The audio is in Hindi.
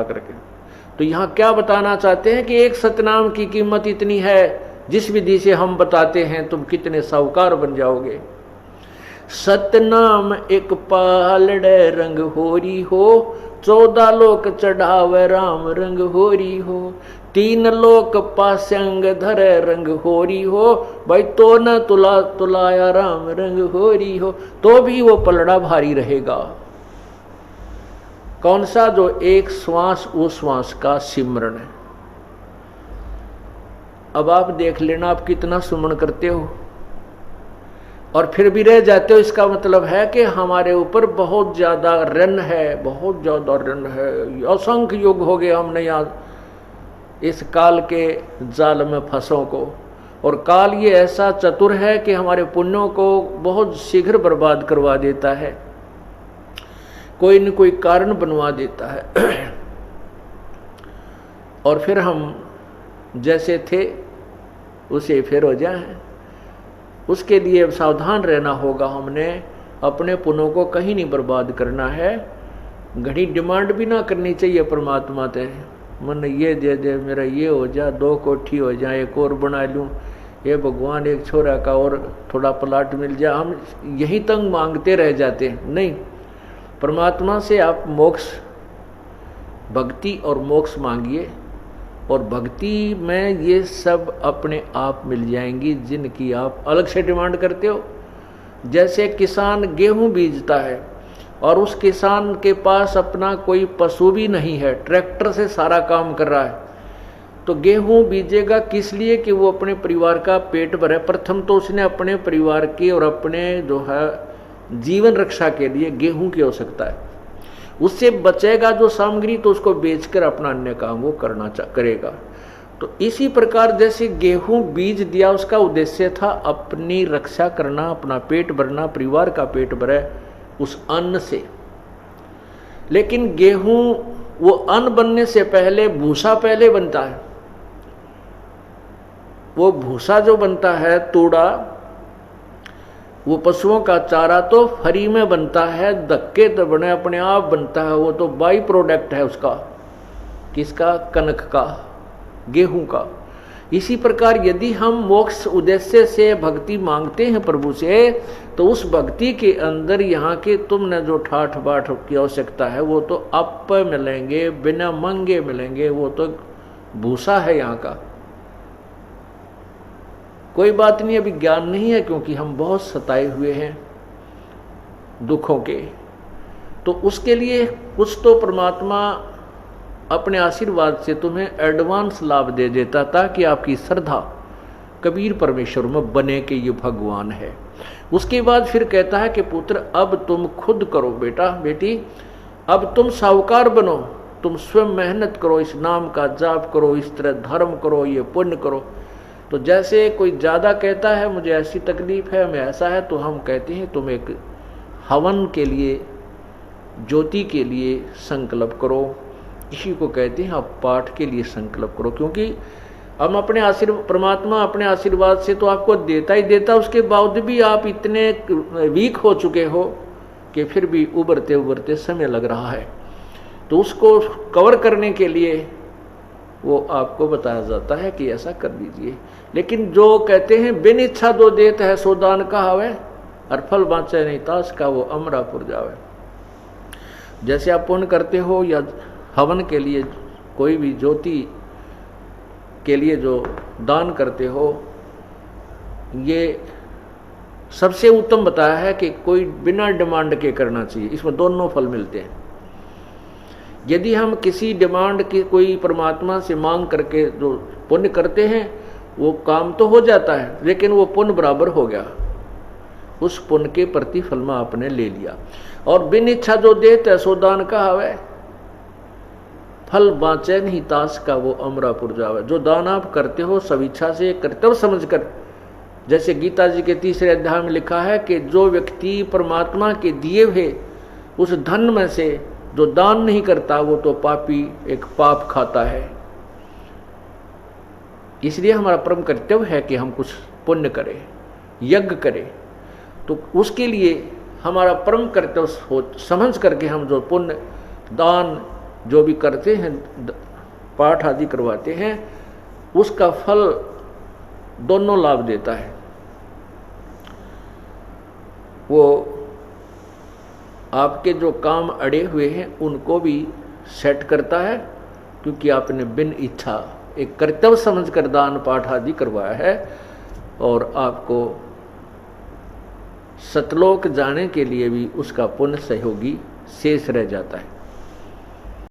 करके। तो यहाँ क्या बताना चाहते हैं कि एक सतनाम की कीमत इतनी है, जिस विधि से हम बताते हैं तुम कितने साहूकार बन जाओगे। सतनाम एक पहाड़े रंग होरी हो, 14 लोक चढ़ावे राम रंग होरी हो, 3 लोक पास्यंग धरे रंग होरी हो, भाई तो न तुला तुलाया राम रंग होरी हो। तो भी वो पलड़ा भारी रहेगा। कौन सा? जो एक श्वास उस श्वास का सिमरन है। अब आप देख लेना आप कितना सुमन करते हो और फिर भी रह जाते हो। इसका मतलब है कि हमारे ऊपर बहुत ज्यादा ऋण है, बहुत ज्यादा ऋण है। असंख्य युग हो गए हमने यहाँ इस काल के जाल में फंसों को, और काल ये ऐसा चतुर है कि हमारे पुण्यों को बहुत शीघ्र बर्बाद करवा देता है, कोई न कोई कारण बनवा देता है। और फिर हम जैसे थे उसे फिर हो जाए। उसके लिए सावधान रहना होगा। हमने अपने पुण्यों को कहीं नहीं बर्बाद करना है। घड़ी डिमांड भी ना करनी चाहिए परमात्मा से, मन ये दे दे, मेरा ये हो जा, 2 कोठी हो जाए, एक और बना लूँ, ये भगवान एक छोरा का और थोड़ा प्लाट मिल जाए। हम यही तंग मांगते रह जाते हैं। नहीं, परमात्मा से आप मोक्ष, भक्ति और मोक्ष मांगिए, और भक्ति में ये सब अपने आप मिल जाएंगी जिनकी आप अलग से डिमांड करते हो। जैसे किसान गेहूं बीजता है और उस किसान के पास अपना कोई पशु भी नहीं है, ट्रैक्टर से सारा काम कर रहा है, तो गेहूं बीजेगा किस लिए? कि वो अपने परिवार का पेट भरे। प्रथम तो उसने अपने परिवार की और अपने जो है जीवन रक्षा के लिए गेहूं की आवश्यकता है। उससे बचेगा जो सामग्री तो उसको बेचकर अपना अन्य काम वो करेगा। तो इसी प्रकार जैसे गेहूं बीज दिया, उसका उद्देश्य था अपनी रक्षा करना, अपना पेट भरना, परिवार का पेट भरे उस अन्न से। लेकिन गेहूं वो अन्न बनने से पहले भूसा पहले बनता है। वो भूसा जो बनता है, तूड़ा, वो पशुओं का चारा तो फ्री में बनता है, धक्के तो बने अपने आप बनता है। वो तो बाई प्रोडक्ट है उसका, किसका? कनक का, गेहूं का। इसी प्रकार यदि हम मोक्ष उद्देश्य से भक्ति मांगते हैं प्रभु से, तो उस भक्ति के अंदर यहाँ के तुमने जो ठाठ बाट की आवश्यकता है वो तो आप मिलेंगे, बिना मांगे मिलेंगे। वो तो भूसा है यहाँ का। कोई बात नहीं, अभी ज्ञान नहीं है क्योंकि हम बहुत सताए हुए हैं दुखों के। तो उसके लिए कुछ तो परमात्मा अपने आशीर्वाद से तुम्हें एडवांस लाभ दे देता, ताकि आपकी श्रद्धा कबीर परमेश्वर में बने कि ये भगवान है। उसके बाद फिर कहता है कि पुत्र अब तुम खुद करो, बेटा बेटी अब तुम साहूकार बनो, तुम स्वयं मेहनत करो, इस नाम का जाप करो, इस तरह धर्म करो, ये पुण्य करो। तो जैसे कोई ज़्यादा कहता है मुझे ऐसी तकलीफ है, मैं ऐसा है, तो हम कहते हैं तुम एक हवन के लिए, ज्योति के लिए संकल्प करो। इसी को कहते हैं आप पाठ के लिए संकल्प करो, क्योंकि हम अपने परमात्मा अपने आशीर्वाद से तो आपको देता ही देता, उसके बावजूद भी आप इतने वीक हो चुके हो कि फिर भी उभरते उभरते समय लग रहा है। तो उसको कवर करने के लिए वो आपको बताया जाता है कि ऐसा कर दीजिए। लेकिन जो कहते हैं बिन इच्छा दो देत है सो दान कहावे, और फल बाँचे नहीं तास का वो अमरापुर जावे। जैसे आप पुण्य करते हो या हवन के लिए, कोई भी ज्योति के लिए जो दान करते हो, ये सबसे उत्तम बताया है कि कोई बिना डिमांड के करना चाहिए। इसमें दोनों फल मिलते हैं। यदि हम किसी डिमांड की कोई परमात्मा से मांग करके जो पुण्य करते हैं, वो काम तो हो जाता है, लेकिन वो पुण्य बराबर हो गया, उस पुण्य के प्रतिफल में आपने ले लिया। और बिन इच्छा जो देते सो दान कहावे, फल बाँचे नहीं तास का वो अमरापुर जावे। जो दान आप करते हो सब इच्छा से, कर्तव्य समझकर, जैसे गीता जी के 3रे अध्याय में लिखा है कि जो व्यक्ति परमात्मा के दिए हुए उस धन में से जो दान नहीं करता, वो तो पापी, एक पाप खाता है। इसलिए हमारा परम कर्तव्य है कि हम कुछ पुण्य करें, यज्ञ करें। तो उसके लिए हमारा परम कर्तव्य समझ करके हम जो पुण्य, दान, जो भी करते हैं, पाठ आदि करवाते हैं, उसका फल दोनों लाभ देता है। वो आपके जो काम अड़े हुए हैं उनको भी सेट करता है, क्योंकि आपने बिन इच्छा एक कर्तव्य समझकर दान पाठ आदि करवाया है, और आपको सतलोक जाने के लिए भी उसका पुण्य सहयोगी शेष रह जाता है।